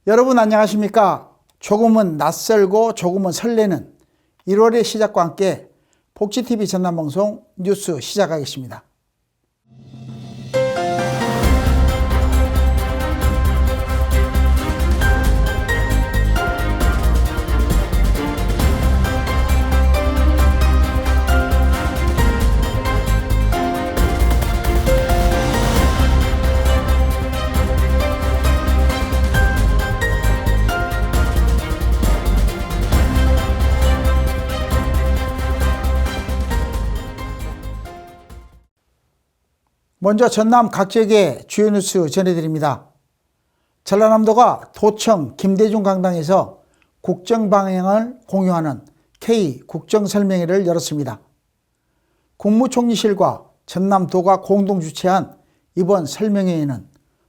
여러분 안녕하십니까? 조금은 낯설고 조금은 설레는 1월의 시작과 함께 복지TV 전남방송 뉴스 시작하겠습니다. 먼저 전남 각 지역의 주요 뉴스 전해드립니다. 전라남도가 도청 김대중 강당에서 국정 방향을 공유하는 K 국정설명회를 열었습니다. 국무총리실과 전남도가 공동 주최한 이번 설명회에는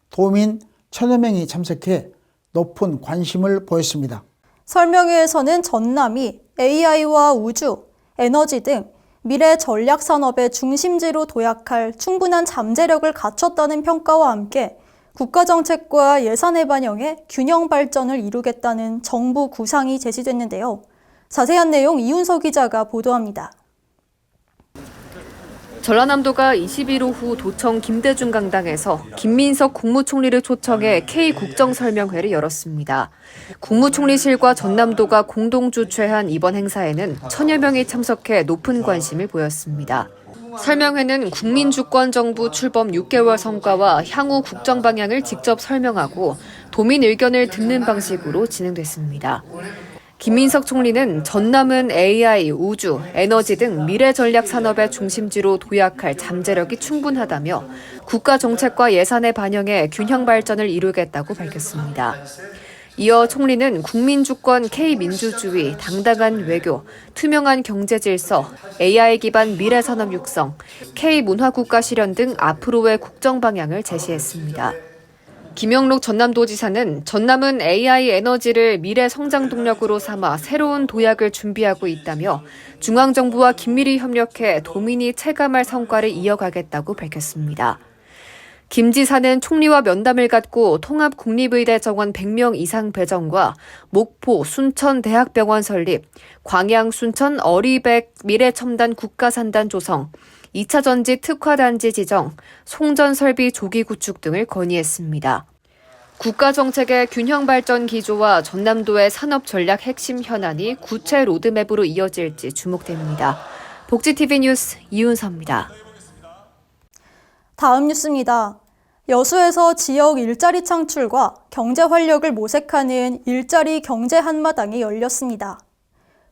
도민 1000여 명이 참석해 높은 관심을 보였습니다. 설명회에서는 전남이 AI와 우주, 에너지 등 미래 전략 산업의 중심지로 도약할 충분한 잠재력을 갖췄다는 평가와 함께 국가 정책과 예산을 반영해 균형 발전을 이루겠다는 정부 구상이 제시됐는데요. 자세한 내용 이윤석 기자가 보도합니다. 전라남도가 21일 오후 도청 김대중 강당에서 김민석 국무총리를 초청해 K 국정설명회를 열었습니다. 국무총리실과 전남도가 공동 주최한 이번 행사에는 1000여 명이 참석해 높은 관심을 보였습니다. 설명회는 국민주권정부 출범 6개월 성과와 향후 국정 방향을 직접 설명하고 도민 의견을 듣는 방식으로 진행됐습니다. 김민석 총리는 전남은 AI, 우주, 에너지 등 미래 전략 산업의 중심지로 도약할 잠재력이 충분하다며 국가 정책과 예산에 반영해 균형 발전을 이루겠다고 밝혔습니다. 이어 총리는 국민주권 K민주주의, 당당한 외교, 투명한 경제 질서, AI 기반 미래 산업 육성, K문화국가 실현 등 앞으로의 국정 방향을 제시했습니다. 김영록 전남도지사는 전남은 AI 에너지를 미래 성장 동력으로 삼아 새로운 도약을 준비하고 있다며 중앙정부와 긴밀히 협력해 도민이 체감할 성과를 이어가겠다고 밝혔습니다. 김 지사는 총리와 면담을 갖고 통합국립의대 정원 100명 이상 배정과 목포, 순천 대학병원 설립, 광양, 순천 어리백 미래첨단 국가산단 조성, 2차 전지 특화단지 지정, 송전 설비 조기 구축 등을 건의했습니다. 국가 정책의 균형 발전 기조와 전남도의 산업 전략 핵심 현안이 구체 로드맵으로 이어질지 주목됩니다. 복지TV 뉴스 이윤서입니다. 다음 뉴스입니다. 여수에서 지역 일자리 창출과 경제 활력을 모색하는 일자리 경제 한마당이 열렸습니다.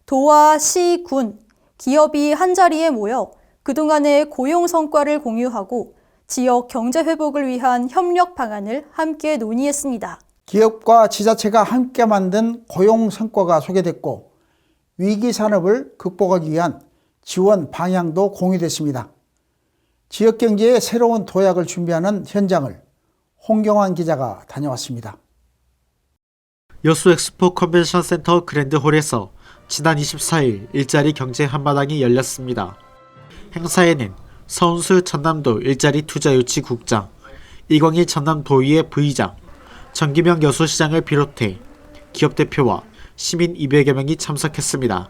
도와 시, 군, 기업이 한자리에 모여 그동안의 고용 성과를 공유하고 지역 경제 회복을 위한 협력 방안을 함께 논의했습니다. 기업과 지자체가 함께 만든 고용 성과가 소개됐고 위기 산업을 극복하기 위한 지원 방향도 공유됐습니다. 지역 경제의 새로운 도약을 준비하는 현장을 홍경환 기자가 다녀왔습니다. 여수 엑스포 컨벤션 센터 그랜드홀에서 지난 24일 일자리 경제 한마당이 열렸습니다. 행사에는 서운수 전남도 일자리 투자유치국장, 이광희 전남도의회 부의장, 정기명 여수시장을 비롯해 기업 대표와 시민 200여 명이 참석했습니다.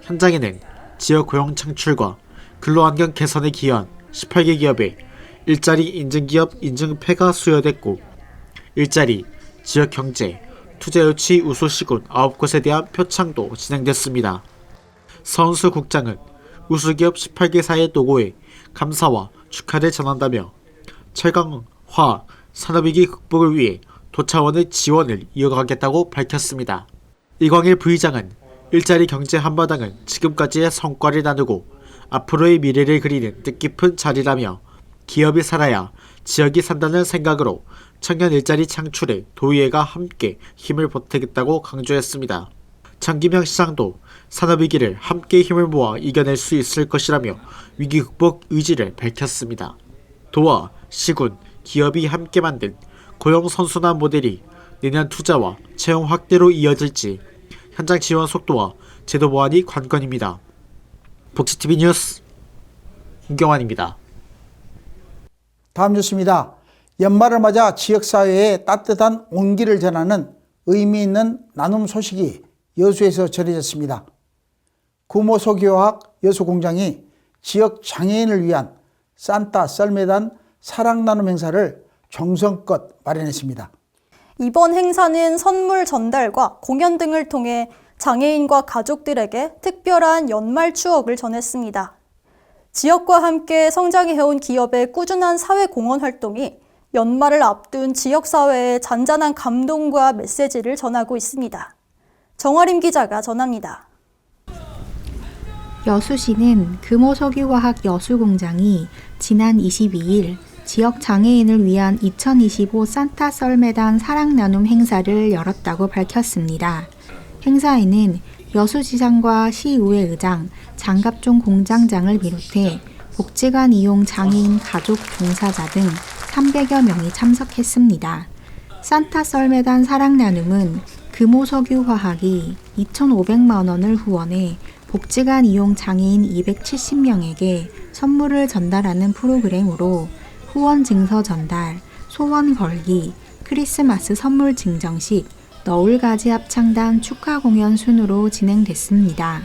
현장에는 지역 고용 창출과 근로환경 개선에 기여한 18개 기업의 일자리 인증기업 인증패가 수여됐고 일자리, 지역경제, 투자유치 우수시군 9곳에 대한 표창도 진행됐습니다. 서운수 국장은 우수기업 18개사의 노고에 감사와 축하를 전한다며 철강화 산업위기 극복을 위해 도차원의 지원을 이어가겠다고 밝혔습니다. 이광일 부의장은 일자리 경제 한마당은 지금까지의 성과를 나누고 앞으로의 미래를 그리는 뜻깊은 자리라며 기업이 살아야 지역이 산다는 생각으로 청년 일자리 창출에 도의회가 함께 힘을 보태겠다고 강조했습니다. 정기명 시장도 산업위기를 함께 힘을 모아 이겨낼 수 있을 것이라며 위기 극복 의지를 밝혔습니다. 도와 시군, 기업이 함께 만든 고용 선순환 모델이 내년 투자와 채용 확대로 이어질지 현장 지원 속도와 제도 보완이 관건입니다. 복지TV 뉴스 홍경환입니다. 다음 뉴스입니다. 연말을 맞아 지역사회에 따뜻한 온기를 전하는 의미 있는 나눔 소식이 여수에서 전해졌습니다. 구모소교학 여수공장이 지역 장애인을 위한 산타 썰매단 사랑 나눔 행사를 정성껏 마련했습니다. 이번 행사는 선물 전달과 공연 등을 통해 장애인과 가족들에게 특별한 연말 추억을 전했습니다. 지역과 함께 성장해온 기업의 꾸준한 사회공헌 활동이 연말을 앞둔 지역사회에 잔잔한 감동과 메시지를 전하고 있습니다. 정아림 기자가 전합니다. 여수시는 금호석유화학 여수공장이 지난 22일 지역 장애인을 위한 2025 산타 썰매단 사랑 나눔 행사를 열었다고 밝혔습니다. 행사에는 여수지사과 시의회 의장, 장갑종 공장장을 비롯해 복지관 이용 장애인 가족 종사자 등 300여 명이 참석했습니다. 산타 썰매단 사랑 나눔은 금호석유화학이 2,500만 원을 후원해 복지관 이용 장애인 270명에게 선물을 전달하는 프로그램으로 후원 증서 전달, 소원 걸기, 크리스마스 선물 증정식, 너울가지 합창단 축하 공연 순으로 진행됐습니다.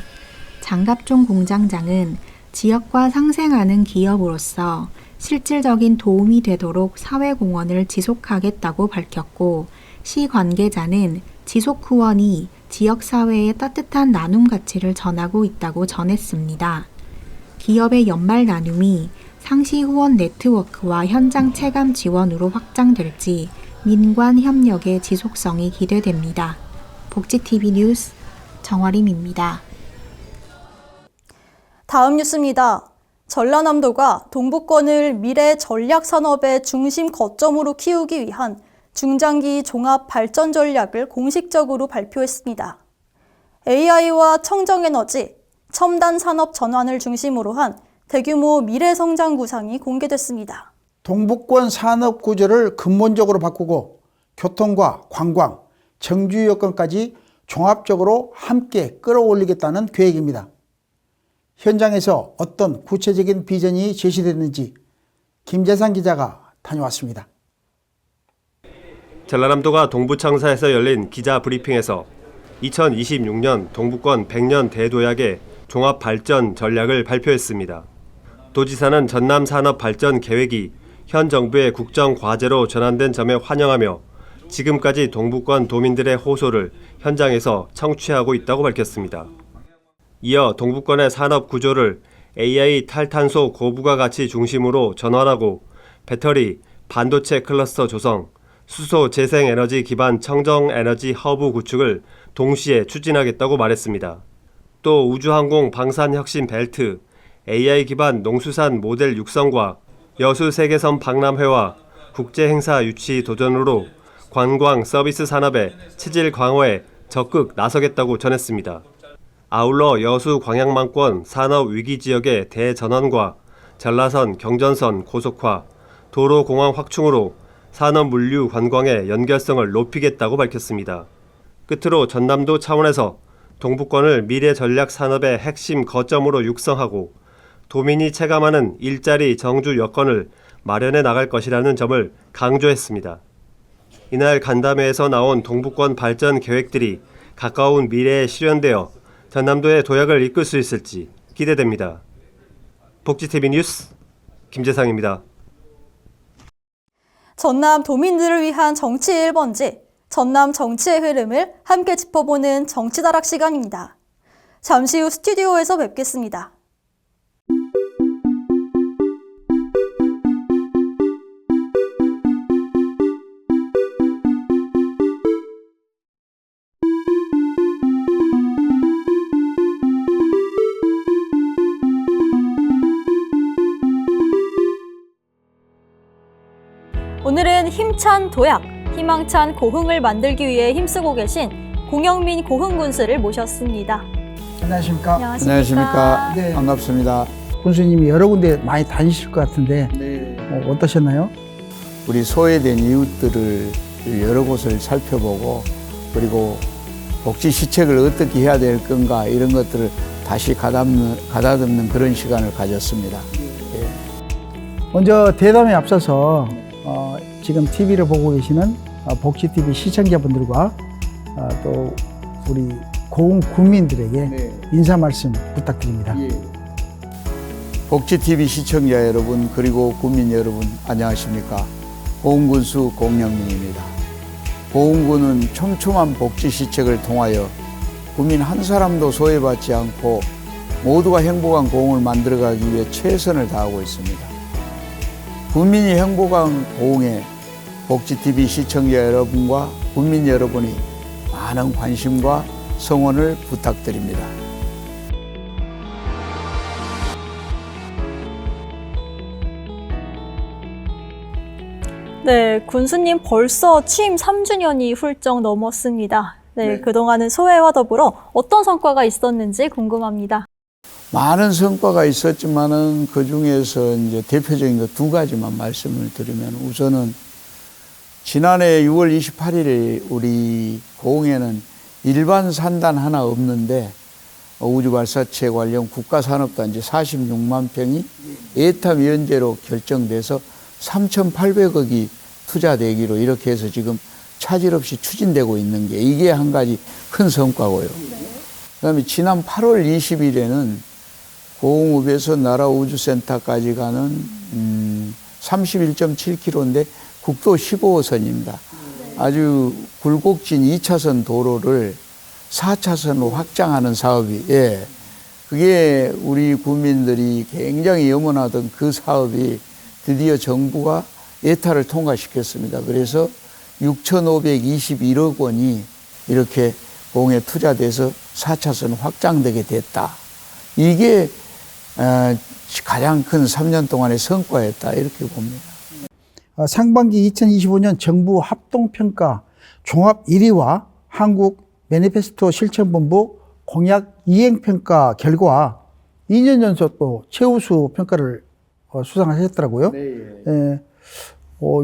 장갑종 공장장은 지역과 상생하는 기업으로서 실질적인 도움이 되도록 사회공헌을 지속하겠다고 밝혔고, 시 관계자는 지속 후원이 지역사회의 따뜻한 나눔 가치를 전하고 있다고 전했습니다. 기업의 연말 나눔이 상시 후원 네트워크와 현장 체감 지원으로 확장될지 민관 협력의 지속성이 기대됩니다. 복지TV 뉴스 정아림입니다. 다음 뉴스입니다. 전라남도가 동부권을 미래 전략 산업의 중심 거점으로 키우기 위한 중장기 종합 발전 전략을 공식적으로 발표했습니다. AI와 청정에너지, 첨단 산업 전환을 중심으로 한 대규모 미래 성장 구상이 공개됐습니다. 동북권 산업 구조를 근본적으로 바꾸고 교통과 관광, 정주 여건까지 종합적으로 함께 끌어올리겠다는 계획입니다. 현장에서 어떤 구체적인 비전이 제시됐는지 김재상 기자가 다녀왔습니다. 전라남도가 동부청사에서 열린 기자 브리핑에서 2026년 동부권 100년 대도약의 종합발전 전략을 발표했습니다. 도지사는 전남 산업 발전 계획이 현 정부의 국정 과제로 전환된 점에 환영하며 지금까지 동부권 도민들의 호소를 현장에서 청취하고 있다고 밝혔습니다. 이어 동부권의 산업 구조를 AI 탈탄소 고부가 가치 중심으로 전환하고 배터리, 반도체 클러스터 조성, 수소 재생에너지 기반 청정에너지 허브 구축을 동시에 추진하겠다고 말했습니다. 또 우주항공 방산혁신 벨트, AI 기반 농수산 모델 육성과 여수 세계섬 박람회와 국제행사 유치 도전으로 관광 서비스 산업의 체질 강화에 적극 나서겠다고 전했습니다. 아울러 여수 광양만권 산업 위기 지역의 대전환과 전라선 경전선 고속화, 도로공항 확충으로 산업 물류 관광의 연결성을 높이겠다고 밝혔습니다. 끝으로 전남도 차원에서 동부권을 미래 전략 산업의 핵심 거점으로 육성하고 도민이 체감하는 일자리 정주 여건을 마련해 나갈 것이라는 점을 강조했습니다. 이날 간담회에서 나온 동부권 발전 계획들이 가까운 미래에 실현되어 전남도의 도약을 이끌 수 있을지 기대됩니다. 복지TV 뉴스 김재상입니다. 전남 도민들을 위한 정치 1번지, 전남 정치의 흐름을 함께 짚어보는 정치다락 시간입니다. 잠시 후 스튜디오에서 뵙겠습니다. 오늘은 힘찬 도약, 희망찬 고흥을 만들기 위해 힘쓰고 계신 공영민 고흥군수를 모셨습니다. 안녕하십니까? 안녕하십니까. 네. 반갑습니다. 군수님이 여러 군데 많이 다니실 것 같은데 네. 어떠셨나요? 우리 소외된 이웃들을 여러 곳을 살펴보고 그리고 복지 시책을 어떻게 해야 될 건가 이런 것들을 다시 가다듬는 그런 시간을 가졌습니다. 먼저 대담에 앞서서 지금 TV를 보고 계시는 복지TV 시청자분들과 또 우리 고흥 구민들에게 인사 말씀 부탁드립니다. 복지TV 시청자 여러분 그리고 국민 여러분 안녕하십니까. 고흥군수 공영민입니다. 고흥군은 촘촘한 복지시책을 통하여 국민 한 사람도 소외받지 않고 모두가 행복한 고흥을 만들어가기 위해 최선을 다하고 있습니다. 국민이 행복한 고흥에 복지TV 시청자 여러분과 국민 여러분이 많은 관심과 성원을 부탁드립니다. 네, 군수님 벌써 취임 3주년이 훌쩍 넘었습니다. 네, 그동안은 소외와 더불어 어떤 성과가 있었는지 궁금합니다. 많은 성과가 있었지만은 그 중에서 이제 대표적인 거 두 가지만 말씀을 드리면 우선은 지난해 6월 28일에 우리 고흥에는 일반 산단 하나 없는데 우주발사체 관련 국가산업단지 46만 평이 예타위원제로 결정돼서 3,800억이 투자되기로 이렇게 해서 지금 차질 없이 추진되고 있는 게 이게 한 가지 큰 성과고요. 그다음에 지난 8월 20일에는 고흥읍에서 나라우주센터까지 가는 31.7km인데 국도 15호선입니다. 아주 굴곡진 2차선 도로를 4차선으로 확장하는 사업이 그게 우리 국민들이 굉장히 염원하던 그 사업이 드디어 정부가 예타를 통과시켰습니다. 그래서 6,521억 원이 이렇게 공에 투자돼서 4차선 확장되게 됐다. 이게 가장 큰 3년 동안의 성과였다 이렇게 봅니다. 상반기 2025년 정부 합동평가 종합 1위와 한국 매니페스토 실천본부 공약 이행평가 결과 2년 연속 또 최우수 평가를 수상하셨더라고요.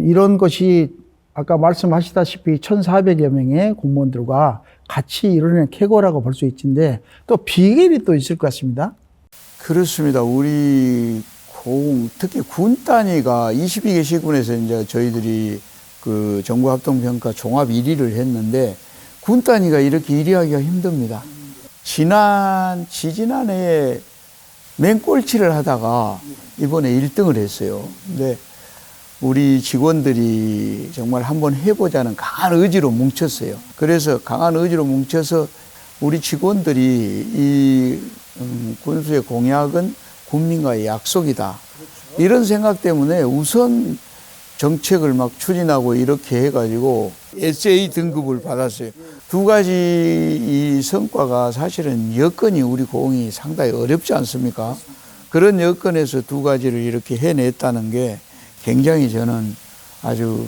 이런 것이 아까 말씀하시다시피 1,400여 명의 공무원들과 같이 이루어낸 쾌거라고 볼 수 있는데 또 비결이 또 있을 것 같습니다. 그렇습니다. 우리 고흥, 특히 군 단위가 22개 시군에서 이제 저희들이 그 정부 합동평가 종합 1위를 했는데 군 단위가 이렇게 1위 하기가 힘듭니다. 지지난해에 맹꼴치를 하다가 이번에 1등을 했어요. 근데 우리 직원들이 정말 한번 해보자는 강한 의지로 뭉쳤어요. 그래서 강한 의지로 뭉쳐서 우리 직원들이 이 군수의 공약은 국민과의 약속이다. 이런 생각 때문에 우선 정책을 막 추진하고 이렇게 해가지고 SA 등급을 받았어요. 두 가지 이 성과가 사실은 여건이 우리 고흥이 상당히 어렵지 않습니까? 그런 여건에서 두 가지를 이렇게 해냈다는 게 굉장히 저는 아주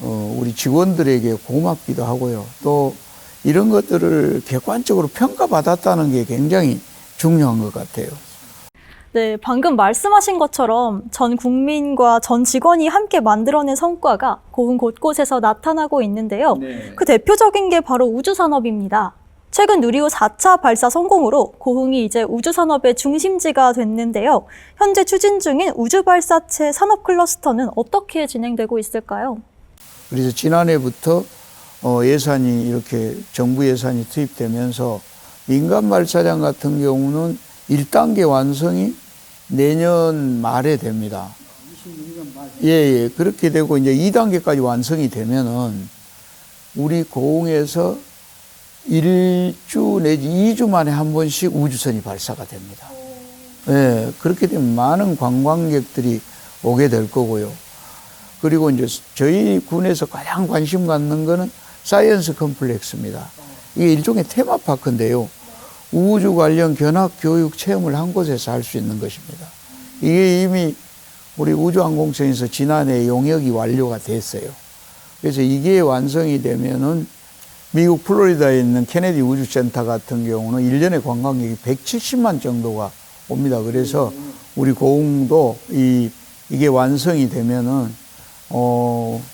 우리 직원들에게 고맙기도 하고요. 또 이런 것들을 객관적으로 평가받았다는 게 굉장히 중요한 것 같아요. 네, 방금 말씀하신 것처럼 전 국민과 전 직원이 함께 만들어낸 성과가 고흥 곳곳에서 나타나고 있는데요. 그 대표적인 게 바로 우주산업입니다. 최근 누리호 4차 발사 성공으로 고흥이 이제 우주산업의 중심지가 됐는데요. 현재 추진 중인 우주발사체 산업클러스터는 어떻게 진행되고 있을까요? 그래서 지난해부터 예산이 이렇게 정부 예산이 투입되면서 민간 발사장 같은 경우는 1단계 완성이 내년 말에 됩니다. 26년 말. 예. 그렇게 되고 이제 2단계까지 완성이 되면은 우리 고흥에서 1주 내지 2주 만에 한 번씩 우주선이 발사가 됩니다. 예. 그렇게 되면 많은 관광객들이 오게 될 거고요. 그리고 이제 저희 군에서 가장 관심 갖는 거는 사이언스 컴플렉스입니다. 이게 일종의 테마파크인데요. 우주 관련 견학 교육 체험을 한 곳에서 할 수 있는 것입니다. 이게 이미 우리 우주항공청에서 지난해 용역이 완료가 됐어요. 그래서 이게 완성이 되면은 미국 플로리다에 있는 케네디 우주센터 같은 경우는 1년에 관광객이 170만 정도가 옵니다. 그래서 우리 고흥도 이게 완성이 되면은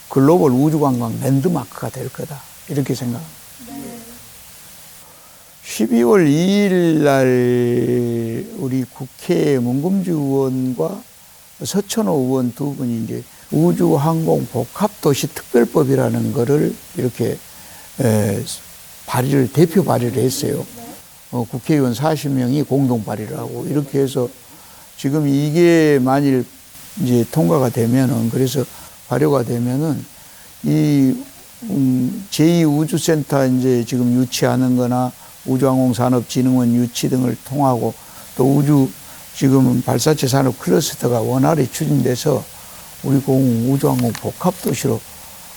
글로벌 우주관광 랜드마크가 될 거다. 이렇게 생각합니다. 12월 2일 날 우리 국회 문금주 의원과 서천호 의원 두 분이 이제 우주항공 복합도시 특별법이라는 거를 이렇게 대표 발의를 했어요. 국회의원 40명이 공동 발의를 하고 이렇게 해서 지금 이게 만일 이제 통과가 되면은, 그래서 발효가 되면은 이 제2우주센터 이제 지금 유치하는 거나 우주항공산업진흥원 유치 등을 통하고 또 우주 지금 발사체 산업 클러스터가 원활히 추진돼서 우리 우주항공 복합도시로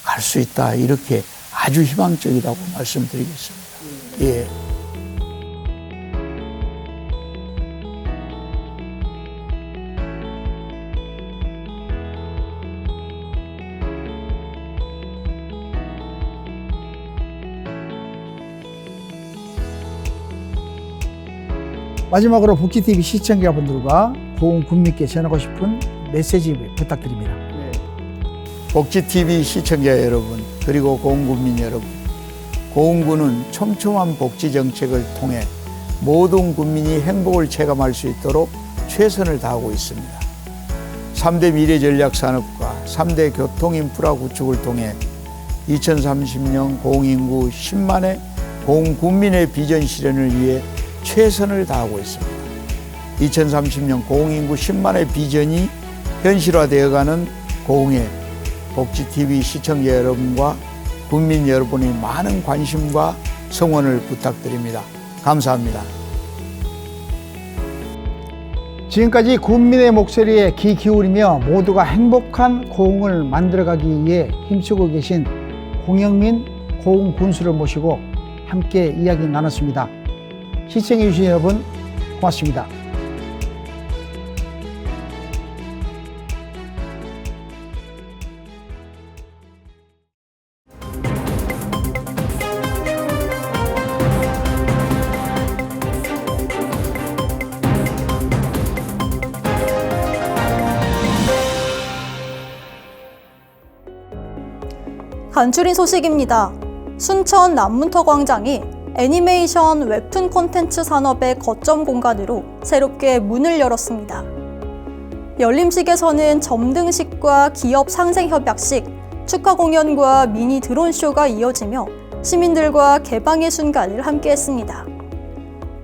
갈 수 있다. 이렇게 아주 희망적이라고 말씀드리겠습니다. 예. 마지막으로 복지TV 시청자분들과 고흥군민께 전하고 싶은 메시지 부탁드립니다. 복지TV 시청자 여러분, 그리고 고흥군민 여러분, 고흥군은 촘촘한 복지 정책을 통해 모든 국민이 행복을 체감할 수 있도록 최선을 다하고 있습니다. 3대 미래 전략 산업과 3대 교통 인프라 구축을 통해 2030년 고흥인구 10만의 고흥군민의 비전 실현을 위해 최선을 다하고 있습니다. 2030년 고흥인구 10만의 비전이 현실화되어가는 고흥의 복지TV 시청자 여러분과 국민 여러분의 많은 관심과 성원을 부탁드립니다. 감사합니다. 지금까지 국민의 목소리에 귀 기울이며 모두가 행복한 고흥을 만들어가기 위해 힘쓰고 계신 공영민 고흥군수를 모시고 함께 이야기 나눴습니다. 시청해주신 여러분 고맙습니다. 간추린 소식입니다. 순천 남문터 광장이 애니메이션 웹툰 콘텐츠 산업의 거점 공간으로 새롭게 문을 열었습니다. 열림식에서는 점등식과 기업 상생 협약식, 축하 공연과 미니 드론쇼가 이어지며 시민들과 개방의 순간을 함께했습니다.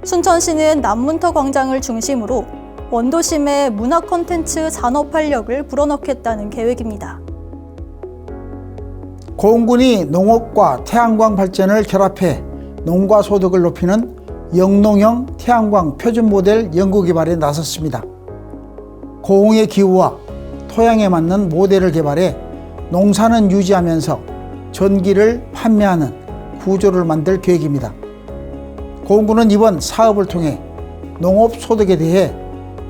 순천시는 남문터 광장을 중심으로 원도심의 문화 콘텐츠 산업 활력을 불어넣겠다는 계획입니다. 고흥군이 농업과 태양광 발전을 결합해 농가 소득을 높이는 영농형 태양광 표준 모델 연구 개발에 나섰습니다. 고흥의 기후와 토양에 맞는 모델을 개발해 농사는 유지하면서 전기를 판매하는 구조를 만들 계획입니다. 고흥군은 이번 사업을 통해 농업 소득에 대해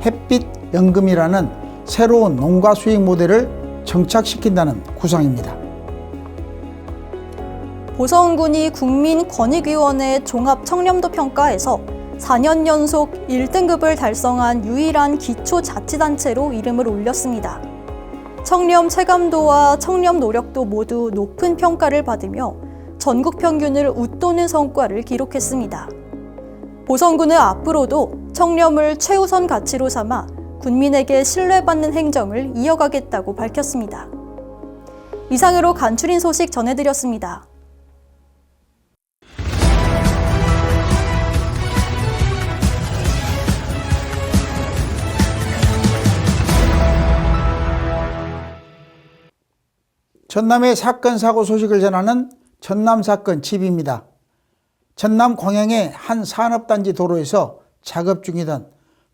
햇빛 연금이라는 새로운 농가 수익 모델을 정착시킨다는 구상입니다. 보성군이 국민권익위원회 종합청렴도 평가에서 4년 연속 1등급을 달성한 유일한 기초자치단체로 이름을 올렸습니다. 청렴 체감도와 청렴 노력도 모두 높은 평가를 받으며 전국 평균을 웃도는 성과를 기록했습니다. 보성군은 앞으로도 청렴을 최우선 가치로 삼아 국민에게 신뢰받는 행정을 이어가겠다고 밝혔습니다. 이상으로 간추린 소식 전해드렸습니다. 전남의 사건 사고 소식을 전하는 전남사건 TV입니다. 전남 광양의 한 산업단지 도로에서 작업 중이던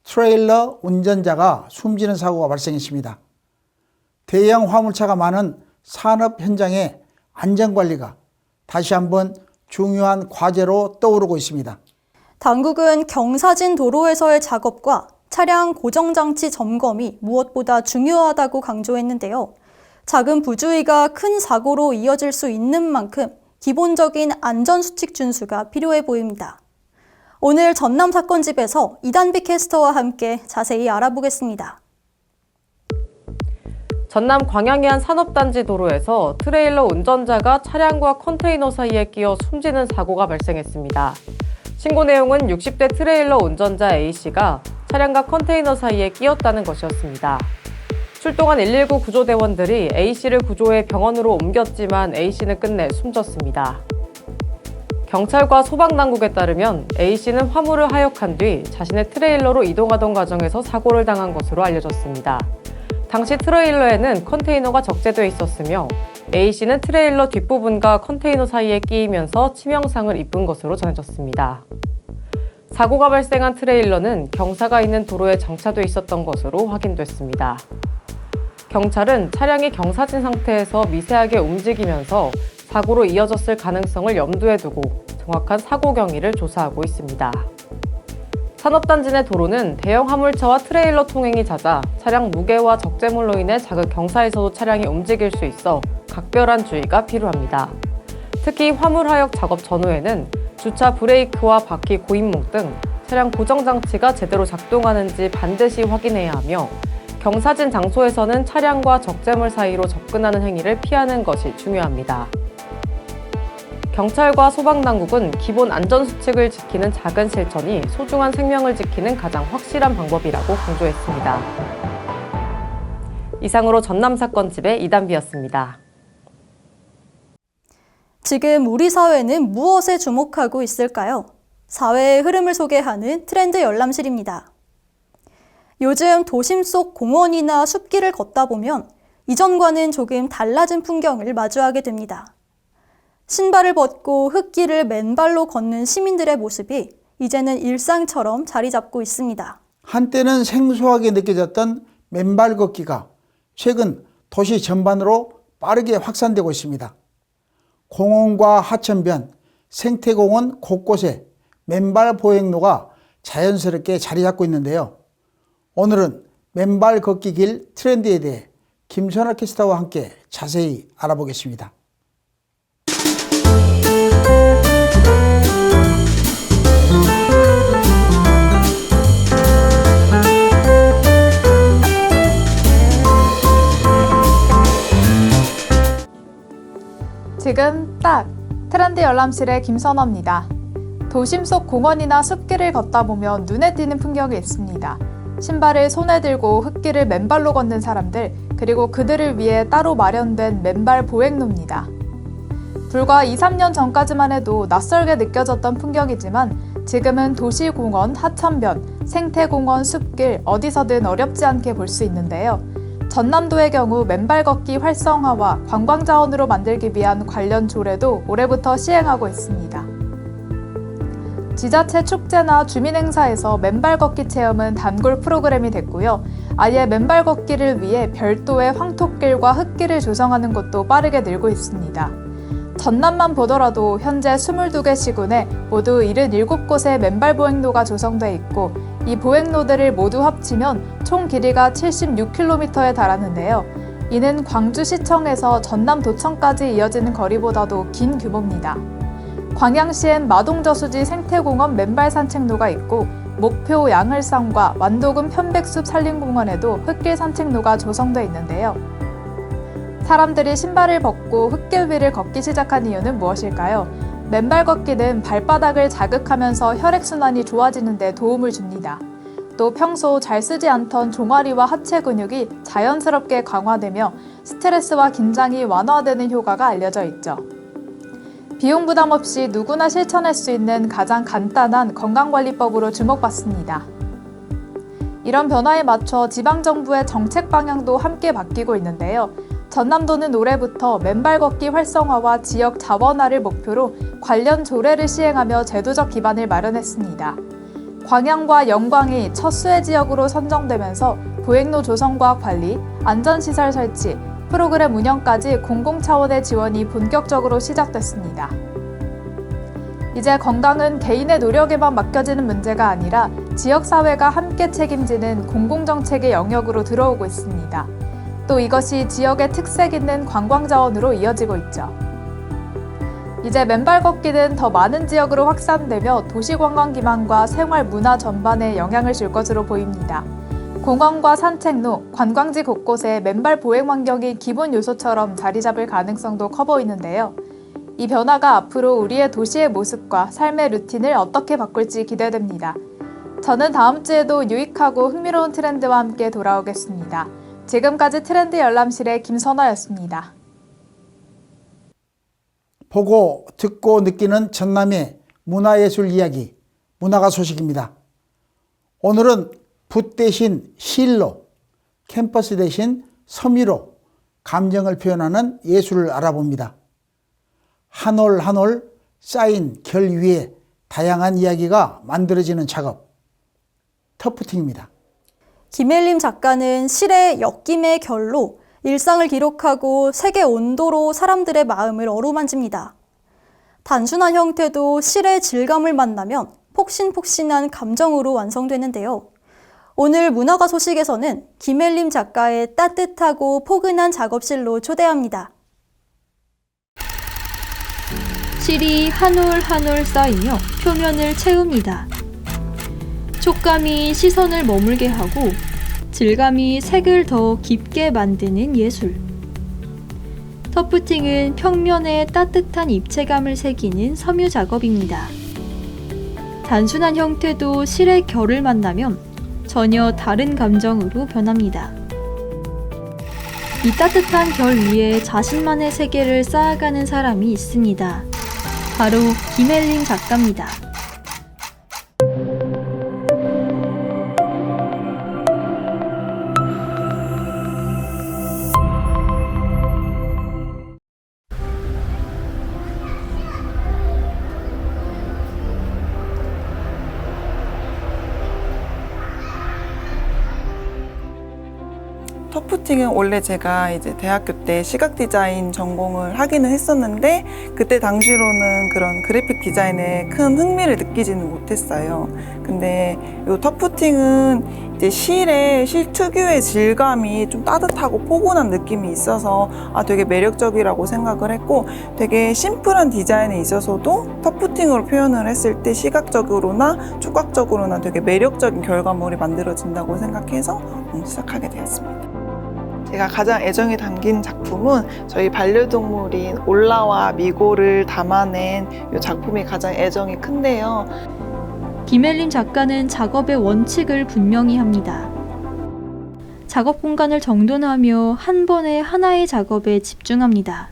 트레일러 운전자가 숨지는 사고가 발생했습니다. 대형 화물차가 많은 산업 현장의 안전관리가 다시 한번 중요한 과제로 떠오르고 있습니다. 당국은 경사진 도로에서의 작업과 차량 고정장치 점검이 무엇보다 중요하다고 강조했는데요. 작은 부주의가 큰 사고로 이어질 수 있는 만큼 기본적인 안전수칙 준수가 필요해 보입니다. 오늘 전남 사건집에서 이단비 캐스터와 함께 자세히 알아보겠습니다. 전남 광양의 한 산업단지 도로에서 트레일러 운전자가 차량과 컨테이너 사이에 끼어 숨지는 사고가 발생했습니다. 신고 내용은 60대 트레일러 운전자 A씨가 차량과 컨테이너 사이에 끼었다는 것이었습니다. 출동한 119 구조대원들이 A씨를 구조해 병원으로 옮겼지만 A씨는 끝내 숨졌습니다. 경찰과 소방당국에 따르면 A씨는 화물을 하역한 뒤 자신의 트레일러로 이동하던 과정에서 사고를 당한 것으로 알려졌습니다. 당시 트레일러에는 컨테이너가 적재돼 있었으며 A씨는 트레일러 뒷부분과 컨테이너 사이에 끼이면서 치명상을 입은 것으로 전해졌습니다. 사고가 발생한 트레일러는 경사가 있는 도로에 정차돼 있었던 것으로 확인됐습니다. 경찰은 차량이 경사진 상태에서 미세하게 움직이면서 사고로 이어졌을 가능성을 염두에 두고 정확한 사고 경위를 조사하고 있습니다. 산업단지 내 도로는 대형 화물차와 트레일러 통행이 잦아 차량 무게와 적재물로 인해 작은 경사에서도 차량이 움직일 수 있어 각별한 주의가 필요합니다. 특히 화물 하역 작업 전후에는 주차 브레이크와 바퀴 고입목 등 차량 고정장치가 제대로 작동하는지 반드시 확인해야 하며 경사진 장소에서는 차량과 적재물 사이로 접근하는 행위를 피하는 것이 중요합니다. 경찰과 소방당국은 기본 안전수칙을 지키는 작은 실천이 소중한 생명을 지키는 가장 확실한 방법이라고 강조했습니다. 이상으로 전남사건집의 이단비였습니다. 지금 우리 사회는 무엇에 주목하고 있을까요? 사회의 흐름을 소개하는 트렌드 열람실입니다. 요즘 도심 속 공원이나 숲길을 걷다 보면 이전과는 조금 달라진 풍경을 마주하게 됩니다. 신발을 벗고 흙길을 맨발로 걷는 시민들의 모습이 이제는 일상처럼 자리 잡고 있습니다. 한때는 생소하게 느껴졌던 맨발 걷기가 최근 도시 전반으로 빠르게 확산되고 있습니다. 공원과 하천변, 생태공원 곳곳에 맨발 보행로가 자연스럽게 자리 잡고 있는데요. 오늘은 맨발 걷기 길 트렌드에 대해 김선아 캐스터와 함께 자세히 알아보겠습니다. 지금 딱 트렌드 열람실의 김선아입니다. 도심 속 공원이나 숲길을 걷다 보면 눈에 띄는 풍경이 있습니다. 신발을 손에 들고 흙길을 맨발로 걷는 사람들, 그리고 그들을 위해 따로 마련된 맨발 보행로입니다. 불과 2, 3년 전까지만 해도 낯설게 느껴졌던 풍경이지만 지금은 도시공원, 하천변, 생태공원, 숲길 어디서든 어렵지 않게 볼 수 있는데요. 전남도의 경우 맨발 걷기 활성화와 관광자원으로 만들기 위한 관련 조례도 올해부터 시행하고 있습니다. 지자체 축제나 주민행사에서 맨발 걷기 체험은 단골 프로그램이 됐고요. 아예 맨발 걷기를 위해 별도의 황토길과 흙길을 조성하는 곳도 빠르게 늘고 있습니다. 전남만 보더라도 현재 22개 시군에 모두 77곳의 맨발 보행로가 조성돼 있고 이 보행로들을 모두 합치면 총 길이가 76km에 달하는데요. 이는 광주시청에서 전남도청까지 이어지는 거리보다도 긴 규모입니다. 광양시엔 마동저수지 생태공원 맨발 산책로가 있고 목표 양을산과 완도군 편백숲 산림공원에도 흙길 산책로가 조성돼 있는데요. 사람들이 신발을 벗고 흙길 위를 걷기 시작한 이유는 무엇일까요? 맨발 걷기는 발바닥을 자극하면서 혈액순환이 좋아지는 데 도움을 줍니다. 또 평소 잘 쓰지 않던 종아리와 하체 근육이 자연스럽게 강화되며 스트레스와 긴장이 완화되는 효과가 알려져 있죠. 비용 부담 없이 누구나 실천할 수 있는 가장 간단한 건강관리법으로 주목받습니다. 이런 변화에 맞춰 지방정부의 정책 방향도 함께 바뀌고 있는데요. 전남도는 올해부터 맨발 걷기 활성화와 지역 자원화를 목표로 관련 조례를 시행하며 제도적 기반을 마련했습니다. 광양과 영광이 첫 수혜 지역으로 선정되면서 보행로 조성과 관리, 안전시설 설치, 프로그램 운영까지 공공차원의 지원이 본격적으로 시작됐습니다. 이제 건강은 개인의 노력에만 맡겨지는 문제가 아니라 지역사회가 함께 책임지는 공공정책의 영역으로 들어오고 있습니다. 또 이것이 지역의 특색 있는 관광자원으로 이어지고 있죠. 이제 맨발 걷기는 더 많은 지역으로 확산되며 도시관광 기반과 생활 문화 전반에 영향을 줄 것으로 보입니다. 공원과 산책로, 관광지 곳곳에 맨발 보행 환경이 기본 요소처럼 자리 잡을 가능성도 커 보이는데요. 이 변화가 앞으로 우리의 도시의 모습과 삶의 루틴을 어떻게 바꿀지 기대됩니다. 저는 다음 주에도 유익하고 흥미로운 트렌드와 함께 돌아오겠습니다. 지금까지 트렌드 열람실의 김선아였습니다. 보고 듣고 느끼는 전남의 문화예술 이야기, 문화가 소식입니다. 오늘은 붓 대신 실로, 캠퍼스 대신 섬유로 감정을 표현하는 예술을 알아봅니다. 한 올 한 올 쌓인 결 위에 다양한 이야기가 만들어지는 작업, 터프팅입니다. 김혜림 작가는 실의 엮임의 결로 일상을 기록하고 세계 온도로 사람들의 마음을 어루만집니다. 단순한 형태도 실의 질감을 만나면 폭신폭신한 감정으로 완성되는데요. 오늘 문화가 소식에서는 김혜림 작가의 따뜻하고 포근한 작업실로 초대합니다. 실이 한 올 한 올 쌓이며 표면을 채웁니다. 촉감이 시선을 머물게 하고 질감이 색을 더 깊게 만드는 예술. 터프팅은 평면에 따뜻한 입체감을 새기는 섬유 작업입니다. 단순한 형태도 실의 결을 만나면 전혀 다른 감정으로 변합니다. 이 따뜻한 결 위에 자신만의 세계를 쌓아가는 사람이 있습니다. 바로 김혜림 작가입니다. 터프팅은 원래 제가 이제 대학교 때 시각 디자인 전공을 하기는 했었는데 그때 당시로는 그런 그래픽 디자인에 큰 흥미를 느끼지는 못했어요. 근데 이 터프팅은 이제 실 특유의 질감이 좀 따뜻하고 포근한 느낌이 있어서 되게 매력적이라고 생각을 했고, 되게 심플한 디자인에 있어서도 터프팅으로 표현을 했을 때 시각적으로나 촉각적으로나 되게 매력적인 결과물이 만들어진다고 생각해서 시작하게 되었습니다. 제가 가장 애정이 담긴 작품은 저희 반려동물인 올라와 미고를 담아낸 이 작품이 가장 애정이 큰데요. 김혜림 작가는 작업의 원칙을 분명히 합니다. 작업 공간을 정돈하며 한 번에 하나의 작업에 집중합니다.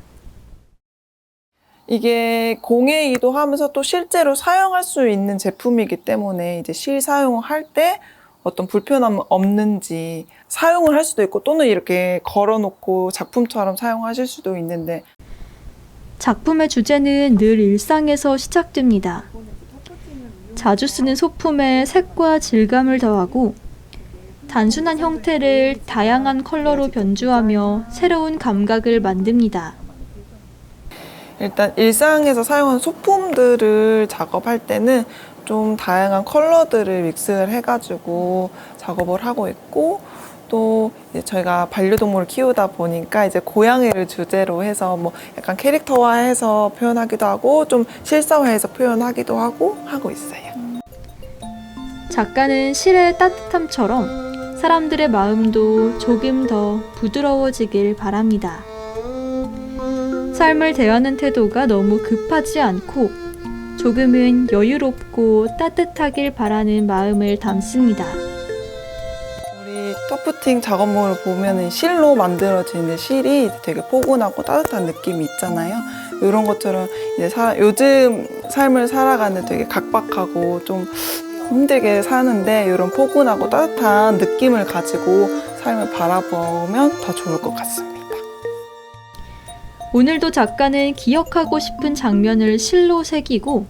이게 공예이도 하면서 또 실제로 사용할 수 있는 제품이기 때문에 이제 실 사용을 할 때 어떤 불편함 없는지 사용을 할 수도 있고, 또는 이렇게 걸어놓고 작품처럼 사용하실 수도 있는데, 작품의 주제는 늘 일상에서 시작됩니다. 자주 쓰는 소품에 색과 질감을 더하고 단순한 형태를 다양한 컬러로 변주하며 새로운 감각을 만듭니다. 일단 일상에서 사용하는 소품들을 작업할 때는 좀 다양한 컬러들을 믹스를 해가지고 작업을 하고 있고, 또 이제 저희가 반려동물을 키우다 보니까 이제 고양이를 주제로 해서 뭐 약간 캐릭터화해서 표현하기도 하고 좀 실사화해서 표현하기도 하고 있어요. 작가는 실의 따뜻함처럼 사람들의 마음도 조금 더 부드러워지길 바랍니다. 삶을 대하는 태도가 너무 급하지 않고 조금은 여유롭고 따뜻하길 바라는 마음을 담습니다. 우리 터프팅 작업물을 보면 실로 만들어지는 실이 되게 포근하고 따뜻한 느낌이 있잖아요. 이런 것처럼 이제 요즘 삶을 살아가는 되게 각박하고 좀 힘들게 사는데 이런 포근하고 따뜻한 느낌을 가지고 삶을 바라보면 더 좋을 것 같습니다. 오늘도 작가는 기억하고 싶은 장면을 실로 새기고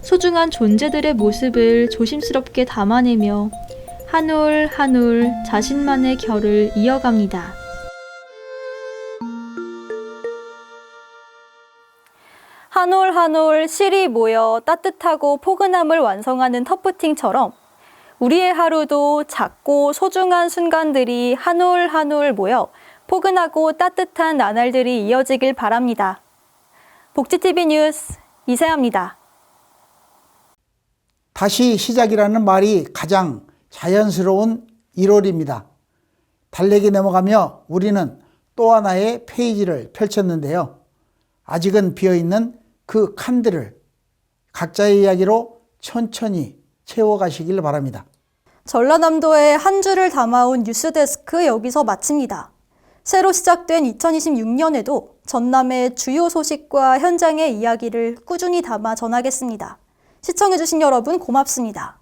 소중한 존재들의 모습을 조심스럽게 담아내며 한 올 한 올 자신만의 결을 이어갑니다. 한 올 한 올 실이 모여 따뜻하고 포근함을 완성하는 터프팅처럼 우리의 하루도 작고 소중한 순간들이 한 올 한 올 모여 포근하고 따뜻한 나날들이 이어지길 바랍니다. 복지TV 뉴스 이세아입니다. 다시 시작이라는 말이 가장 자연스러운 1월입니다. 달력이 넘어가며 우리는 또 하나의 페이지를 펼쳤는데요. 아직은 비어있는 그 칸들을 각자의 이야기로 천천히 채워가시길 바랍니다. 전라남도의 한 주를 담아온 뉴스데스크 여기서 마칩니다. 새로 시작된 2026년에도 전남의 주요 소식과 현장의 이야기를 꾸준히 담아 전하겠습니다. 시청해주신 여러분 고맙습니다.